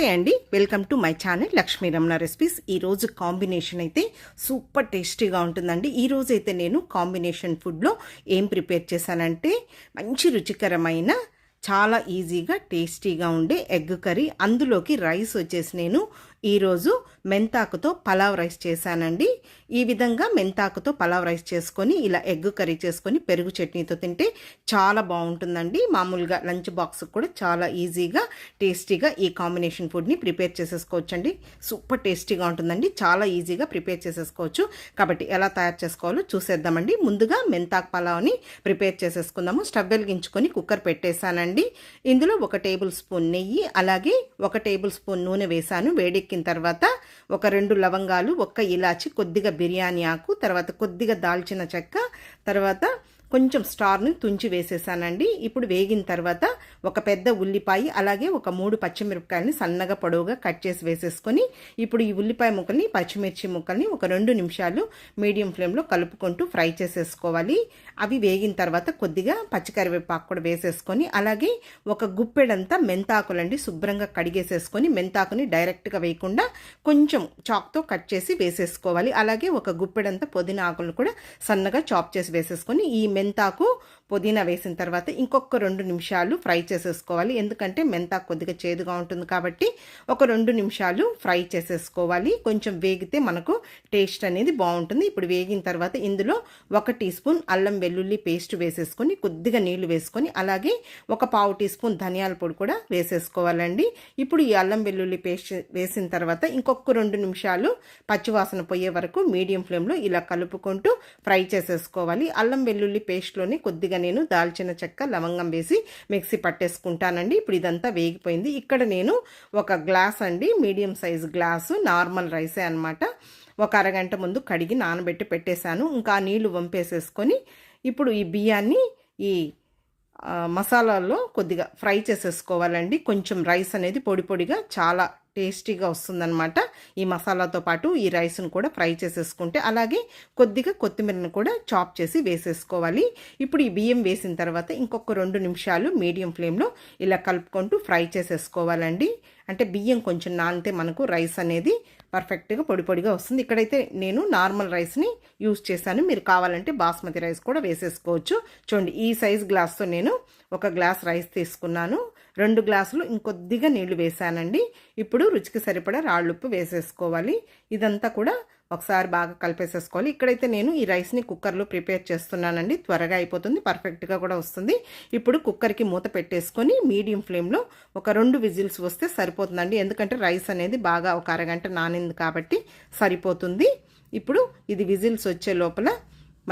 నమస్తే అండి, welcome to my channel Lakshmi Ramana recipes. ఈరోజు కాంబినేషన్ అయితే సూపర్ టేస్టీగా ఉంటుందండి. ఈరోజు అయితే నేను కాంబినేషన్ ఫుడ్లో ఏం ప్రిపేర్ చేశానంటే మంచి రుచికరమైన చాలా ఈజీగా టేస్టీగా ఉండే ఎగ్ కర్రీ. అందులోకి రైస్ వచ్చేసి నేను ఈరోజు మెంతాకుతో పలావ్ రైస్ చేశానండి. ఈ విధంగా మెంతాకుతో పలావ్ రైస్ చేసుకొని ఇలా ఎగ్ కర్రీ చేసుకొని పెరుగు చట్నీతో తింటే చాలా బాగుంటుందండి. మామూలుగా లంచ్ బాక్స్ కూడా చాలా ఈజీగా టేస్టీగా ఈ కాంబినేషన్ ఫుడ్ని ప్రిపేర్ చేసేసుకోవచ్చండి. సూపర్ టేస్టీగా ఉంటుందండి, చాలా ఈజీగా ప్రిపేర్ చేసేసుకోవచ్చు. కాబట్టి ఎలా తయారు చేసుకోవాలో చూసేద్దామండి. ముందుగా మెంతాకు పలావ్ని ప్రిపేర్ చేసేసుకుందాము. స్టవ్ వెలిగించుకొని కుక్కర్ పెట్టేశానండి. ఇందులో 1 టేబుల్ స్పూన్ నెయ్యి, అలాగే 1 టేబుల్ స్పూన్ నూనె వేసాను. వేడెక్కిన తర్వాత ఒక 2 లవంగాలు, 1 ఇలాచి, కొద్దిగా బిర్యానీ ఆకు, తర్వాత కొద్దిగా దాల్చిన చెక్క, తర్వాత కొంచెం స్టార్ని తుంచి వేసేసానండి. ఇప్పుడు వేగిన తర్వాత ఒక పెద్ద ఉల్లిపాయ, అలాగే ఒక 3 పచ్చిమిరపకాయలని సన్నగా పొడవుగా కట్ చేసి వేసేసుకొని ఇప్పుడు ఈ ఉల్లిపాయ ముక్కల్ని, పచ్చిమిర్చి ముక్కల్ని ఒక 2 నిమిషాలు మీడియం ఫ్లేమ్లో కలుపుకుంటూ ఫ్రై చేసేసుకోవాలి. అవి వేగిన తర్వాత కొద్దిగా పచ్చికరివేపాకు కూడా వేసేసుకొని, అలాగే ఒక గుప్పెడంతా మెంతాకులండి శుభ్రంగా కడిగేసేసుకొని, మెంతాకుని డైరెక్ట్గా వేయకుండా కొంచెం చాక్తో కట్ చేసి వేసేసుకోవాలి. అలాగే ఒక గుప్పెడంతా పుదీనా ఆకులు కూడా సన్నగా చాప్ చేసి వేసేసుకొని, ఈ మెంతాకు పుదీనా వేసిన తర్వాత ఇంకొక 2 నిమిషాలు ఫ్రై చేసేసుకోవాలి. ఎందుకంటే మెంతాకు కొద్దిగా చేదుగా ఉంటుంది కాబట్టి ఒక 2 నిమిషాలు ఫ్రై చేసేసుకోవాలి. కొంచెం వేగితే మనకు టేస్ట్ అనేది బాగుంటుంది. ఇప్పుడు వేగిన తర్వాత ఇందులో 1 టీ స్పూన్ అల్లం వెల్లుల్లి పేస్ట్ వేసేసుకొని, కొద్దిగా నీళ్లు వేసుకొని, అలాగే ఒక 1/2 టీ స్పూన్ ధనియాల పొడి కూడా వేసేసుకోవాలండి. ఇప్పుడు ఈ అల్లం వెల్లుల్లి పేస్ట్ వేసిన తర్వాత ఇంకొక 2 నిమిషాలు పచ్చివాసన పోయే వరకు మీడియం ఫ్లేమ్లో ఇలా కలుపుకుంటూ ఫ్రై చేసేసుకోవాలి. అల్లం వెల్లుల్లి పేస్ట్లోని కొద్దిగా నేను దాల్చిన చెక్క, లవంగం వేసి మిక్సీ పట్టేసుకుంటానండి. ఇప్పుడు ఇదంతా వేగిపోయింది. ఇక్కడ నేను ఒక గ్లాస్ అండి, మీడియం సైజ్ గ్లాసు నార్మల్ రైసే అనమాట, ఒక అరగంట ముందు కడిగి నానబెట్టి పెట్టేశాను. ఇంకా నీళ్లు వంపేసేసుకొని ఇప్పుడు ఈ బియ్యాన్ని ఈ మసాలాల్లో కొద్దిగా ఫ్రై చేసేసుకోవాలండి. కొంచెం రైస్ అనేది పొడి పొడిగా చాలా టేస్టీగా వస్తుందన్నమాట. ఈ మసాలాతో పాటు ఈ రైస్ను కూడా ఫ్రై చేసేసుకుంటే, అలాగే కొద్దిగా కొత్తిమీరను కూడా చాప్ చేసి వేసేసుకోవాలి. ఇప్పుడు ఈ బియ్యం వేసిన తర్వాత ఇంకొక 2 నిమిషాలు మీడియం ఫ్లేమ్లో ఇలా కలుపుకుంటూ ఫ్రై చేసేసుకోవాలండి. అంటే బియ్యం కొంచెం నానితే మనకు రైస్ అనేది పర్ఫెక్ట్గా పొడి పొడిగా వస్తుంది. ఇక్కడైతే నేను నార్మల్ రైస్ని యూజ్ చేశాను. మీరు కావాలంటే బాస్మతి రైస్ కూడా వేసేసుకోవచ్చు. చూడండి, ఈ సైజ్ గ్లాస్తో నేను 1 గ్లాస్ రైస్ తీసుకున్నాను. 2 గ్లాసులు ఇంకొద్దిగా నీళ్లు వేసానండి. ఇప్పుడు రుచికి సరిపడా రాళ్ళుప్పు వేసేసుకోవాలి. ఇదంతా కూడా ఒకసారి బాగా కలిపేసేసుకోవాలి. ఇక్కడైతే నేను ఈ రైస్ని కుక్కర్లో ప్రిపేర్ చేస్తున్నానండి. త్వరగా అయిపోతుంది, పర్ఫెక్ట్గా కూడా వస్తుంది. ఇప్పుడు కుక్కర్కి మూత పెట్టేసుకొని మీడియం ఫ్లేమ్లో ఒక 2 విజిల్స్ వస్తే సరిపోతుందండి. ఎందుకంటే రైస్ అనేది బాగా ఒక అరగంట నానింది కాబట్టి సరిపోతుంది. ఇప్పుడు ఇది విజిల్స్ వచ్చే లోపల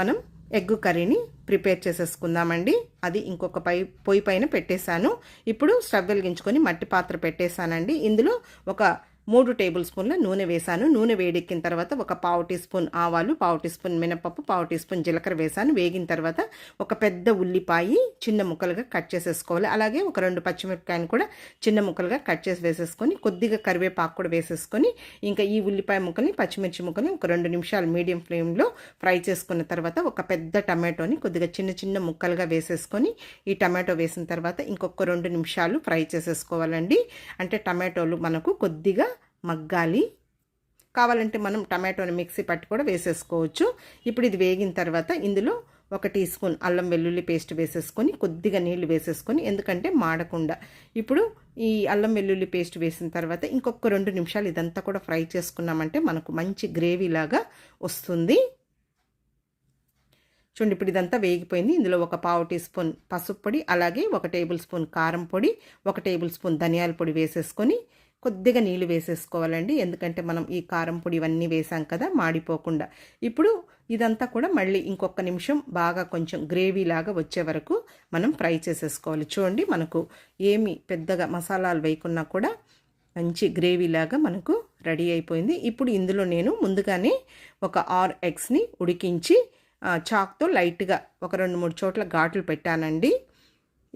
మనం ఎగ్ కర్రీని ప్రిపేర్ చేసేసుకుందామండి. అది ఇంకొక పొయ్యి పైన పెట్టేశాను. ఇప్పుడు స్టవ్ వెలిగించుకొని మట్టి పాత్ర పెట్టేశానండి. ఇందులో ఒక 3 టేబుల్ స్పూన్ల నూనె వేశాను. నూనె వేడెక్కిన తర్వాత ఒక 1/2 టీ స్పూన్ ఆవాలు, 1/2 టీ స్పూన్ మినపప్పు, 1/2 టీ స్పూన్ జీలకర్ర వేశాను. వేగిన తర్వాత ఒక పెద్ద ఉల్లిపాయ చిన్న ముక్కలుగా కట్ చేసేసుకోవాలి. అలాగే ఒక 2 పచ్చిమిరపకాయలు కూడా చిన్న ముక్కలుగా కట్ చేసి వేసేసుకొని, కొద్దిగా కరివేపాకు కూడా వేసేసుకొని, ఇంకా ఈ ఉల్లిపాయ ముక్కల్ని, పచ్చిమిర్చి ముక్కల్ని ఒక 2 నిమిషాలు మీడియం ఫ్లేమ్లో ఫ్రై చేసుకున్న తర్వాత ఒక పెద్ద టమాటోని కొద్దిగా చిన్న చిన్న ముక్కలుగా వేసేసుకొని, ఈ టమాటో వేసిన తర్వాత ఇంకొక 2 నిమిషాలు ఫ్రై చేసేసుకోవాలండి. అంటే టమాటోలు మనకు కొద్దిగా మగ్గాలి. కావాలంటే మనం టమాటోని మిక్సీ పట్టి కూడా వేసేసుకోవచ్చు. ఇప్పుడు ఇది వేగిన తర్వాత ఇందులో 1 టీ స్పూన్ అల్లం వెల్లుల్లి పేస్ట్ వేసేసుకొని, కొద్దిగా నీళ్లు వేసేసుకొని, ఎందుకంటే మాడకుండా. ఇప్పుడు ఈ అల్లం వెల్లుల్లి పేస్ట్ వేసిన తర్వాత ఇంకొక 2 నిమిషాలు ఇదంతా కూడా ఫ్రై చేసుకున్నామంటే మనకు మంచి గ్రేవీ లాగా వస్తుంది. చూడండి, ఇప్పుడు ఇదంతా వేగిపోయింది. ఇందులో ఒక 1/2 టీ స్పూన్ పసుపు పొడి, అలాగే 1 టేబుల్ స్పూన్ కారం పొడి, 1 టేబుల్ స్పూన్ ధనియాల పొడి వేసేసుకొని కొద్దిగా నీళ్లు వేసేసుకోవాలండి. ఎందుకంటే మనం ఈ కారం పొడి ఇవన్నీ వేసాం కదా, మాడిపోకుండా. ఇప్పుడు ఇదంతా కూడా మళ్ళీ ఇంకొక నిమిషం బాగా కొంచెం గ్రేవీ లాగా వచ్చే వరకు మనం ఫ్రై చేసేసుకోవాలి. చూడండి, మనకు ఏమి పెద్దగా మసాలాలు వేయకున్నా కూడా మంచి గ్రేవీ లాగా మనకు రెడీ అయిపోయింది. ఇప్పుడు ఇందులో నేను ముందుగానే ఒక 6 ఎగ్స్ని ఉడికించి చాక్తో లైట్గా ఒక 2-3 చోట్ల ఘాట్లు పెట్టానండి.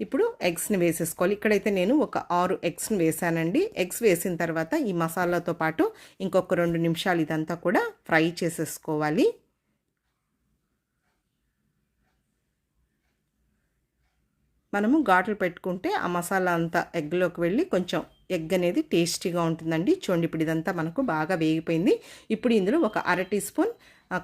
ఇప్పుడు ఎగ్స్ని వేసేసుకోవాలి. ఇక్కడైతే నేను ఒక 6 ఎగ్స్ని వేసానండి. ఎగ్స్ వేసిన తర్వాత ఈ మసాలాతో పాటు ఇంకొక 2 నిమిషాలు ఇదంతా కూడా ఫ్రై చేసేసుకోవాలి. మనము ఘాట్లు పెట్టుకుంటే ఆ మసాలా అంతా ఎగ్లోకి వెళ్ళి కొంచెం ఎగ్ అనేది టేస్టీగా ఉంటుందండి. చూడండి ఇప్పుడు ఇదంతా మనకు బాగా వేగిపోయింది. ఇప్పుడు ఇందులో ఒక అర టీ స్పూన్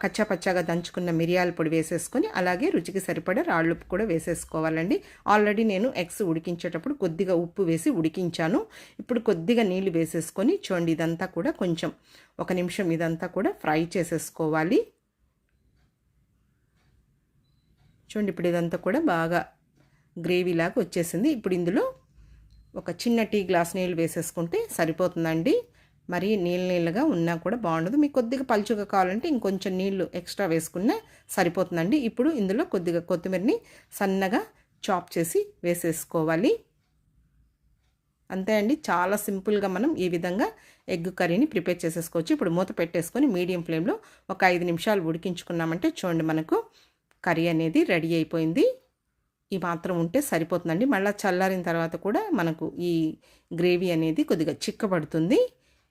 కచ్చా పచ్చాగా దంచుకున్న మిరియాల పొడి వేసేసుకొని అలాగే రుచికి సరిపడే రాళ్ళుప్పు కూడా వేసేసుకోవాలండి. ఆల్రెడీ నేను ఎగ్స్ ఉడికించేటప్పుడు కొద్దిగా ఉప్పు వేసి ఉడికించాను. ఇప్పుడు కొద్దిగా నీళ్లు వేసేసుకొని చూడండి ఇదంతా కూడా కొంచెం 1 నిమిషం ఇదంతా కూడా ఫ్రై చేసేసుకోవాలి. చూడండి ఇప్పుడు ఇదంతా కూడా బాగా గ్రేవీలాగా వచ్చేసింది. ఇప్పుడు ఇందులో ఒక చిన్న టీ గ్లాస్ నీళ్ళు వేసేసుకుంటే సరిపోతుందండి. మరి నీళ్ళగా ఉన్నా కూడా బాగుండదు. మీకు కొద్దిగా పలుచుగా కావాలంటే ఇంకొంచెం నీళ్లు ఎక్స్ట్రా వేసుకున్నా సరిపోతుందండి. ఇప్పుడు ఇందులో కొద్దిగా కొత్తిమీరని సన్నగా చాప్ చేసి వేసేసుకోవాలి. అంతే అండి, చాలా సింపుల్గా మనం ఈ విధంగా ఎగ్ కర్రీని ప్రిపేర్ చేసేసుకోవచ్చు. ఇప్పుడు మూత పెట్టేసుకొని మీడియం ఫ్లేమ్లో ఒక 5 నిమిషాలు ఉడికించుకున్నామంటే చూడండి మనకు కర్రీ అనేది రెడీ అయిపోయింది. ఈ మాత్రం ఉంటే సరిపోతుందండి. మళ్ళీ చల్లారిన తర్వాత కూడా మనకు ఈ గ్రేవీ అనేది కొద్దిగా చిక్కబడుతుంది.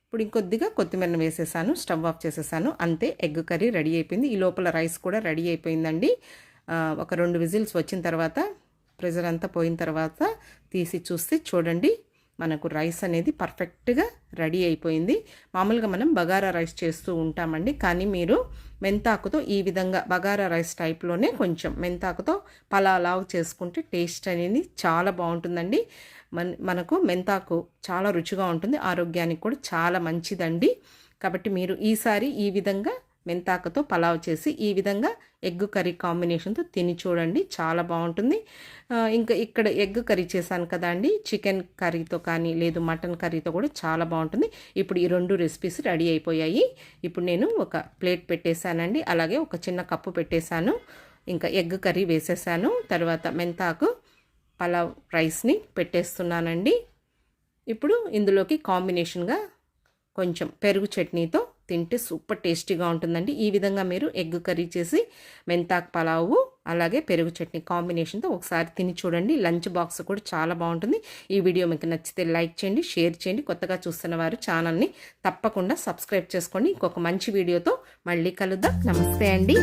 ఇప్పుడు ఇంకొద్దిగా కొత్తిమీరను వేసేసాను, స్టవ్ ఆఫ్ చేసేసాను. అంతే, ఎగ్ కర్రీ రెడీ అయిపోయింది. ఈ లోపల రైస్ కూడా రెడీ అయిపోయిందండి. ఒక 2 విజిల్స్ వచ్చిన తర్వాత ప్రెజర్ అంతా పోయిన తర్వాత తీసి చూస్తే చూడండి మనకు రైస్ అనేది పర్ఫెక్ట్గా రెడీ అయిపోయింది. మామూలుగా మనం బగారా రైస్ చేస్తూ ఉంటామండి, కానీ మీరు మెంతాకుతో ఈ విధంగా బగారా రైస్ టైప్లోనే కొంచెం మెంతాకుతో పలావ్ చేసుకుంటే టేస్ట్ అనేది చాలా బాగుంటుందండి. మనకు మెంతాకు చాలా రుచిగా ఉంటుంది, ఆరోగ్యానికి కూడా చాలా మంచిదండి. కాబట్టి మీరు ఈసారి ఈ విధంగా మెంతాకుతో పలావ్ చేసి ఈ విధంగా ఎగ్ కర్రీ కాంబినేషన్తో తిని చూడండి, చాలా బాగుంటుంది. ఇంకా ఇక్కడ ఎగ్ కర్రీ చేశాను కదా అండి, చికెన్ కర్రీతో కానీ లేదు మటన్ కర్రీతో కూడా చాలా బాగుంటుంది. ఇప్పుడు ఈ 2 రెసిపీస్ రెడీ అయిపోయాయి. ఇప్పుడు నేను ఒక ప్లేట్ పెట్టేశానండి, అలాగే ఒక చిన్న కప్పు పెట్టేశాను. ఇంకా ఎగ్ కర్రీ వేసేసాను, తర్వాత మెంతాకు పలావ్ రైస్ని పెట్టేస్తున్నానండి. ఇప్పుడు ఇందులోకి కాంబినేషన్గా కొంచెం పెరుగు చట్నీతో తింటే సూపర్ టేస్టీగా ఉంటుందండి. ఈ విధంగా మీరు ఎగ్ కర్రీ చేసి మెంతాకు పలావు అలాగే పెరుగు చట్నీ కాంబినేషన్తో ఒకసారి తిని చూడండి. లంచ్ బాక్స్ కూడా చాలా బాగుంటుంది. ఈ వీడియో మీకు నచ్చితే లైక్ చేయండి, షేర్ చేయండి. కొత్తగా చూస్తున్న వారు ఛానల్ని తప్పకుండా సబ్స్క్రైబ్ చేసుకోండి. ఇంకొక మంచి వీడియోతో మళ్ళీ కలుద్దాం. నమస్తే అండి.